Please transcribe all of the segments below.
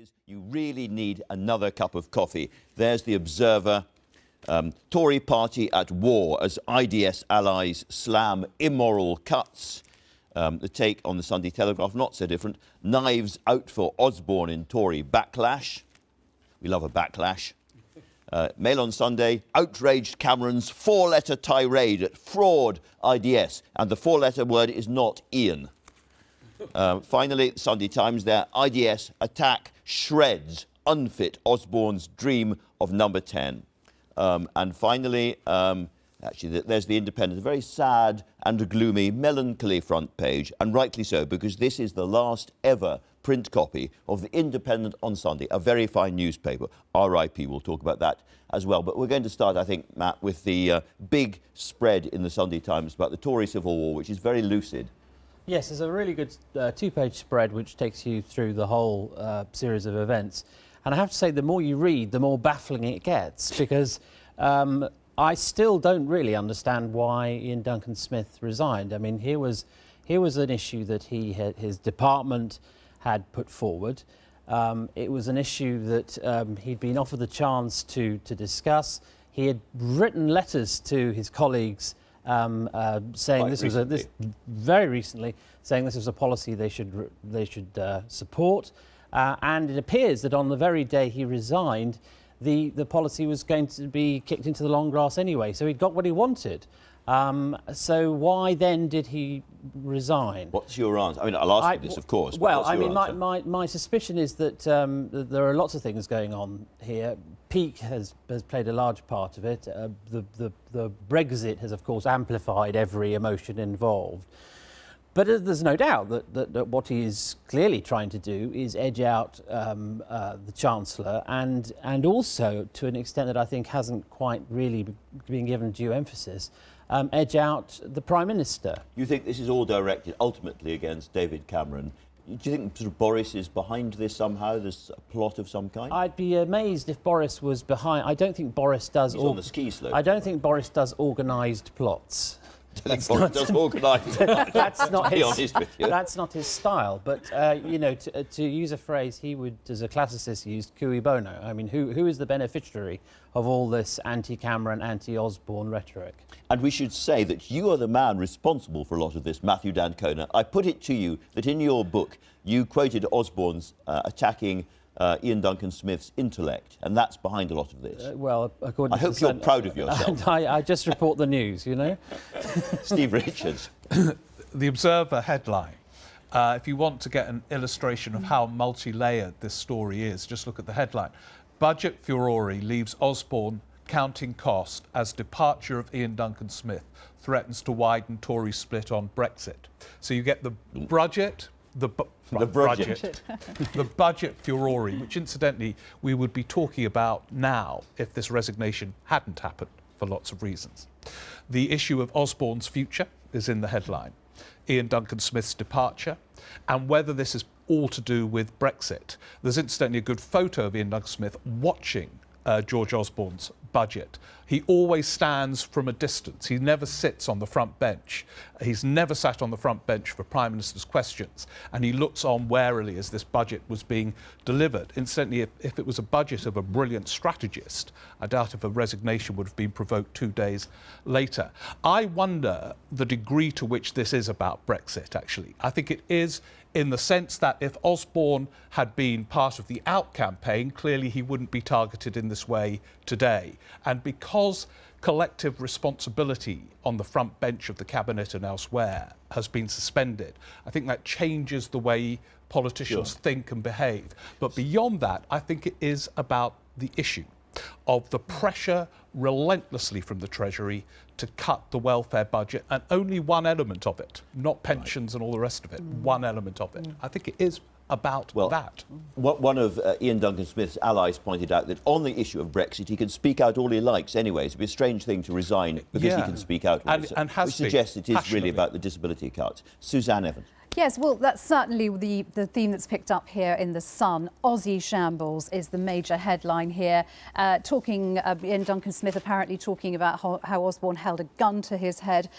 is you really need another cup of coffee. There's the Observer. Tory party at war as IDS allies slam immoral cuts. The take on the Sunday Telegraph, not so different. Knives out for Osborne in Tory backlash. We love a backlash. Mail on Sunday, outraged Cameron's four-letter tirade at fraud IDS. And the four-letter word is not Ian. Finally, Sunday Times there, IDS attack shreds unfit Osborne's dream of number 10. And finally, actually, there's the Independent, a very sad and a gloomy, melancholy front page, and rightly so, because this is the last ever print copy of the Independent on Sunday, a very fine newspaper. RIP, we'll talk about that as well. But we're going to start, I think, Matt, with the big spread in the Sunday Times about the Tory Civil War, which is very lucid. Yes, it's a really good two-page spread which takes you through the whole series of events. And I have to say, the more you read, the more baffling it gets, because I still don't really understand why Ian Duncan Smith resigned. I mean, here was an issue that his department had put forward. It was an issue that he'd been offered the chance to discuss. He had written letters to his colleagues saying very recently, saying this was a policy they should support. And it appears that on the very day he resigned, the policy was going to be kicked into the long grass anyway. So he'd got what he wanted. So why then did he resign? What's your answer? I mean, I'll ask you this, of course. Well, I mean, my suspicion is that there are lots of things going on here. Peak has played a large part of it. The Brexit has, of course, amplified every emotion involved. But there's no doubt that what he is clearly trying to do is edge out the Chancellor and also, to an extent that I think hasn't quite really been given due emphasis, edge out the Prime Minister. You think this is all directed ultimately against David Cameron? Do you think sort of Boris is behind this somehow? There's a plot of some kind? I'd be amazed if Boris was behind. I don't think Boris does. He's on the ski slope. I don't think Boris does organised plots. That's not his style. But you know, to use a phrase he would, as a classicist, use cui bono. I mean, who is the beneficiary of all this anti-Cameron, anti-Osborne rhetoric? And we should say that you are the man responsible for a lot of this, Matthew D'Ancona. I put it to you that in your book you quoted Osborne's attacking Ian Duncan Smith's intellect, and that's behind a lot of this. Well, according I hope you're proud of yourself. I just report the news, you know. Steve Richards. The Observer headline. If you want to get an illustration of how multi-layered this story is, just look at the headline. Budget furore leaves Osborne counting cost as departure of Ian Duncan Smith threatens to widen Tory split on Brexit. So you get the budget, the budget furore, which incidentally we would be talking about now if this resignation hadn't happened for lots of reasons. The issue of Osborne's future is in the headline. Ian Duncan Smith's departure, and whether this is all to do with Brexit. There's incidentally a good photo of Ian Duncan Smith watching George Osborne's budget. He always stands from a distance. He never sits on the front bench. He's never sat on the front bench for Prime Minister's questions, and he looks on warily as this budget was being delivered. Incidentally, if it was a budget of a brilliant strategist, I doubt if a resignation would have been provoked 2 days later. I wonder the degree to which this is about Brexit, actually. I think it is in the sense that if Osborne had been part of the Out campaign, clearly he wouldn't be targeted in this way today. And because collective responsibility on the front bench of the Cabinet and elsewhere has been suspended, I think that changes the way politicians think and behave. But beyond that, I think it is about the issue of the pressure relentlessly from the Treasury to cut the welfare budget, and only one element of it, not pensions and all the rest of it, one element of it. I think it is about that. One of Ian Duncan Smith's allies pointed out that on the issue of Brexit, he can speak out all he likes anyway. It'd be a strange thing to resign because he can speak out. And has which suggests it is really about the disability cuts. Suzanne Evans. Yes, well, that's certainly the theme that's picked up here in The Sun. Aussie shambles is the major headline here. Ian Duncan-Smith apparently talking about how Osborne held a gun to his head.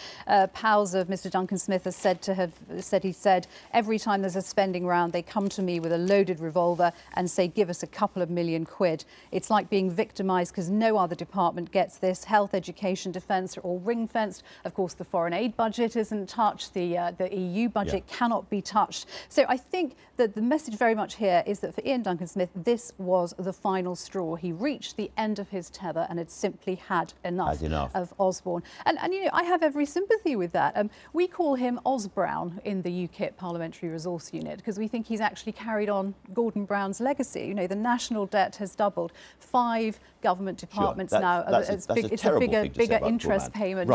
Pals of Mr Duncan-Smith has said every time there's a spending round, they come to me with a loaded revolver and say, give us a couple of million quid. It's like being victimised because no other department gets this. Health, education, defence are all ring-fenced. Of course, the foreign aid budget isn't touched. The EU budget cannot be touched. So I think that the message very much here is that for Ian Duncan-Smith, this was the final straw. He reached the end of his tether and had simply had enough of Osborne. And you know, I have every sympathy with that. We call him Osbrown in the UKIP Parliamentary Resource Unit because we think he's actually carried on Gordon Brown's legacy. You know, the national debt has doubled. 5 government departments now. It's a bigger interest payment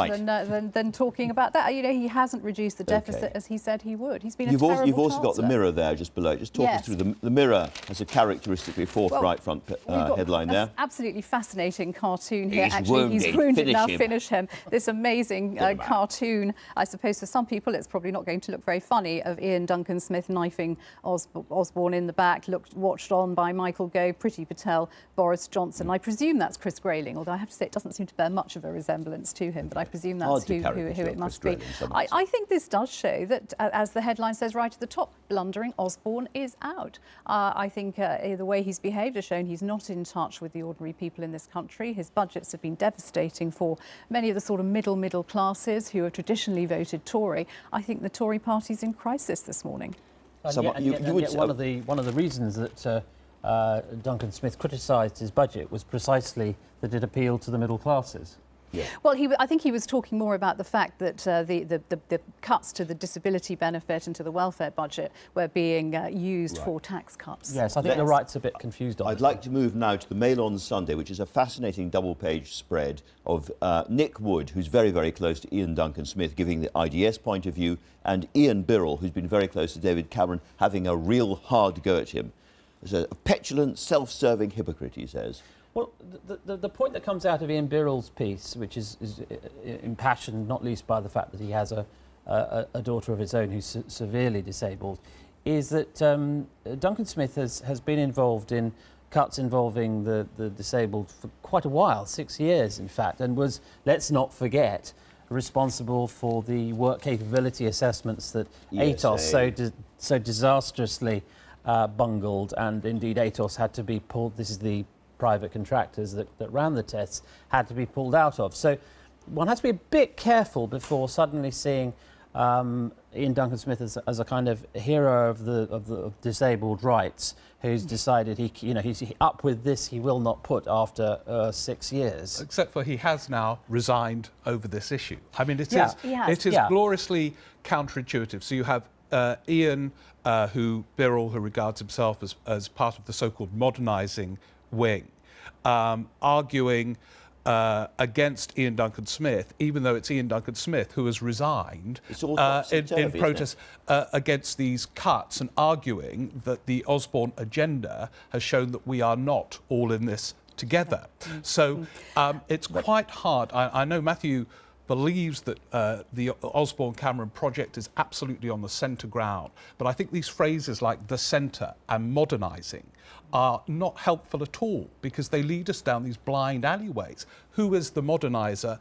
than talking about that. You know, he hasn't reduced the deficit as he said he would. He's been a terrible You've also got chancellor. the Mirror there just below. Just talk us through the Mirror has a characteristically forthright front headline there. Absolutely fascinating cartoon here. He's wounded now. Finish him. This amazing cartoon. I suppose for some people it's probably not going to look very funny, of Ian Duncan-Smith knifing Osborne in the back, watched on by Michael Gove, Priti Patel, Boris Johnson. I presume that's Chris Grayling, although I have to say it doesn't seem to bear much of a resemblance to him, but I presume that's who it must be. I think this does show that, as the headline says right at the top, blundering Osborne is out. I think the way he's behaved has shown he's not in touch with the ordinary people in this country. His budgets have been devastating for many of the sort of middle classes who have traditionally voted Tory. I think the Tory party's in crisis this morning. And yet one of the reasons that Duncan-Smith criticised his budget was precisely that it appealed to the middle classes. Yeah. Well, I think he was talking more about the fact that the cuts to the disability benefit and to the welfare budget were being used for tax cuts. Yes, I think the right's a bit confused on it. I'd like to move now to the Mail on Sunday, which is a fascinating double-page spread of Nick Wood, who's very, very close to Ian Duncan-Smith, giving the IDS point of view, and Ian Birrell, who's been very close to David Cameron, having a real hard go at him. As a petulant, self-serving hypocrite, he says. Well, the point that comes out of Ian Birrell's piece, which is impassioned not least by the fact that he has a daughter of his own who's severely disabled, is that Duncan-Smith has been involved in cuts involving the disabled for quite a while, 6 years in fact, and was, let's not forget, responsible for the work capability assessments that ATOS so disastrously bungled, and indeed ATOS had to be pulled. This is the private contractors that ran the tests, had to be pulled out of. So one has to be a bit careful before suddenly seeing Ian Duncan-Smith as a kind of hero of disabled rights, who's decided he's up with this, he will not put after 6 years. Except for he has now resigned over this issue. I mean, it is gloriously counterintuitive. So you have Ian Birrell, who regards himself as part of the so-called modernising wing, arguing against Ian Duncan-Smith, even though it's Ian Duncan-Smith who has resigned in protest against these cuts, and arguing that the Osborne agenda has shown that we are not all in this together. So it's quite hard. I know Matthew believes that the Osborne-Cameron project is absolutely on the centre ground, but I think these phrases like the centre and modernising are not helpful at all, because they lead us down these blind alleyways. Who is the moderniser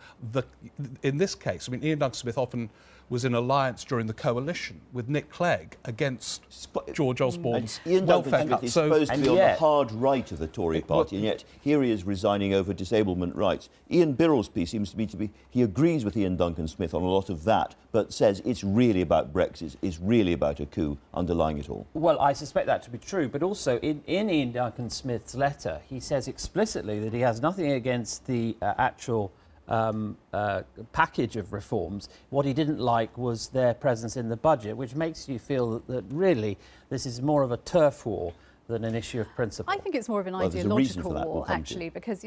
in this case? I mean, Ian Duncan-Smith often was in alliance during the coalition with Nick Clegg against George Osborne's welfare cuts. He's supposed to be on the hard right of the Tory party, and yet here he is resigning over disablement rights. Ian Birrell's piece seems to be, he agrees with Ian Duncan-Smith on a lot of that, but says it's really about Brexit, it's really about a coup underlying it all. Well, I suspect that to be true, but also in Ian Duncan-Smith's letter, he says explicitly that he has nothing against the actual package of reforms. What he didn't like was their presence in the budget, which makes you feel that really this is more of a turf war than an issue of principle. I think it's more of an ideological war, actually, because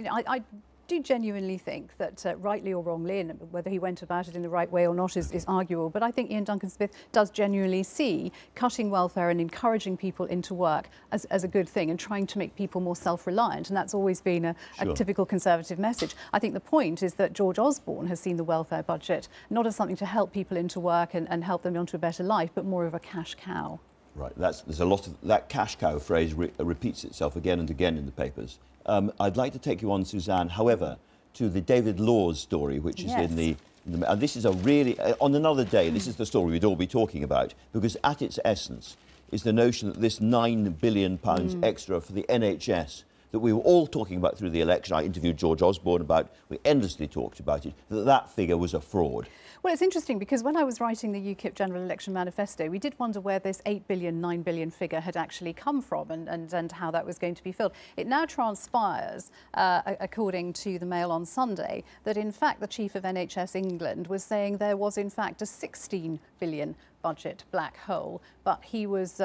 do genuinely think that, rightly or wrongly, and whether he went about it in the right way or not is arguable, but I think Ian Duncan-Smith does genuinely see cutting welfare and encouraging people into work as a good thing and trying to make people more self-reliant, and that's always been a typical Conservative message. I think the point is that George Osborne has seen the welfare budget not as something to help people into work and help them onto a better life, but more of a cash cow. Right, there's a lot of that cash cow phrase repeats itself again and again in the papers. I'd like to take you on, Suzanne, however, to the David Laws story, which is in the and this is a really, on another day, this is the story we'd all be talking about, because at its essence is the notion that this £9 billion extra for the NHS that we were all talking about through the election, I interviewed George Osborne about, we endlessly talked about it, that figure was a fraud. Well, it's interesting because when I was writing the UKIP General Election Manifesto, we did wonder where this 8 billion, 9 billion figure had actually come from and how that was going to be filled. It now transpires, according to the Mail on Sunday, that in fact the Chief of NHS England was saying there was in fact a 16 billion budget black hole, but he was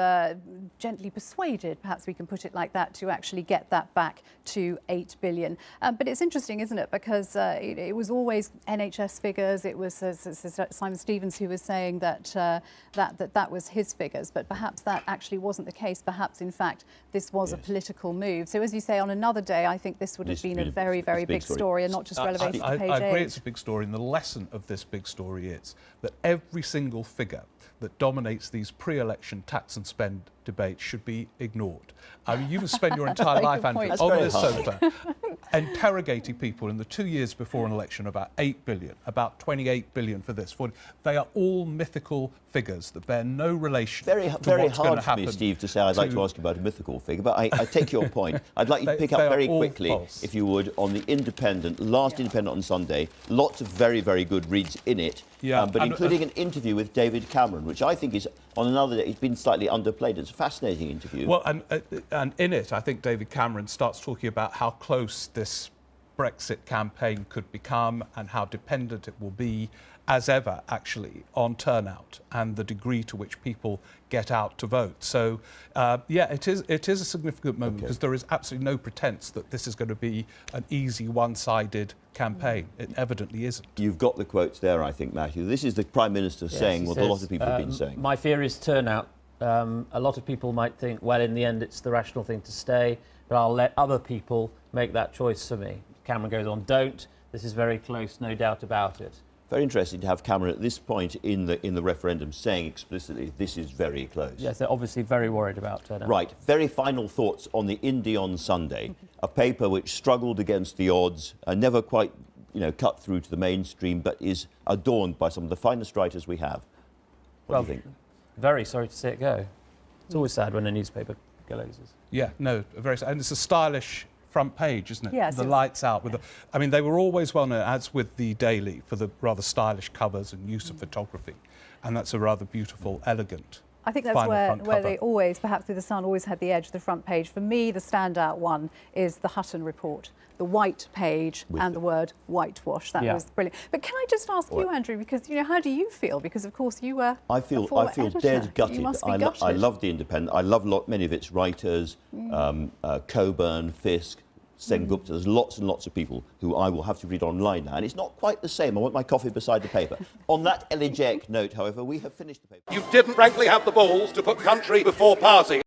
gently persuaded, perhaps we can put it like that, to actually get that back to 8 billion. But it's interesting, isn't it? Because it was always NHS figures. It was Simon Stevens who was saying that that was his figures, but perhaps that actually wasn't the case. Perhaps, in fact, this was a political move. So, as you say, on another day, I think this would have been a very, very big story and not just relegated to page 8. I agree it's a big story, and the lesson of this big story is that every single figure that dominates these pre-election tax and spend debates should be ignored. I mean, you can spend your entire life, Andrew, on this sofa interrogating people in the 2 years before an election about 8 billion, about 28 billion for this. They are all mythical figures that bear no relation to what's going to happen. Very hard for me, Steve, to say I'd like to ask you about a mythical figure, but I take your point. I'd like you to pick up very quickly, false. If you would, on the Independent, Independent on Sunday. Lots of very, very good reads in it, but including an interview with David Cameron, which I think is, on another day, it's been slightly underplayed. It's a fascinating interview. Well, and in it, I think David Cameron starts talking about how close this Brexit campaign could become and how dependent it will be, as ever, actually, on turnout and the degree to which people get out to vote. So, it is a significant moment because there is absolutely no pretense that this is going to be an easy, one-sided campaign. It evidently isn't. You've got the quotes there, I think, Matthew. This is the Prime Minister saying what a lot of people have been saying. My fear is turnout. A lot of people might think, well, in the end, it's the rational thing to stay, but I'll let other people make that choice for me. Cameron goes on, don't. This is very close, no doubt about it. Very interesting to have Cameron at this point in the referendum saying explicitly this is very close. Yes, they're obviously very worried about turnout. Right. Very final thoughts on the Indie on Sunday, a paper which struggled against the odds, never quite, cut through to the mainstream, but is adorned by some of the finest writers we have. What do you think? Very sorry to see it go. It's always sad when a newspaper closes. Yeah, no, very sad. And it's a stylish front page, isn't it? Yes. The lights out. I mean, they were always well known, as with the Daily, for the rather stylish covers and use of photography. And that's a rather beautiful, elegant I think that's where they always, perhaps with the Sun, always had the edge of the front page. For me, the standout one is the Hutton report, the white page and the word whitewash. That was brilliant. But can I just ask you, Andrew, because, how do you feel? Because, of course, you were I feel dead gutted. You must be gutted. I love the Independent. I love many of its writers, Coburn, Fisk, Sengupta. There's lots and lots of people who I will have to read online now, and it's not quite the same. I want my coffee beside the paper. On that elegiac note, however, we have finished the paper. You didn't frankly have the balls to put country before party.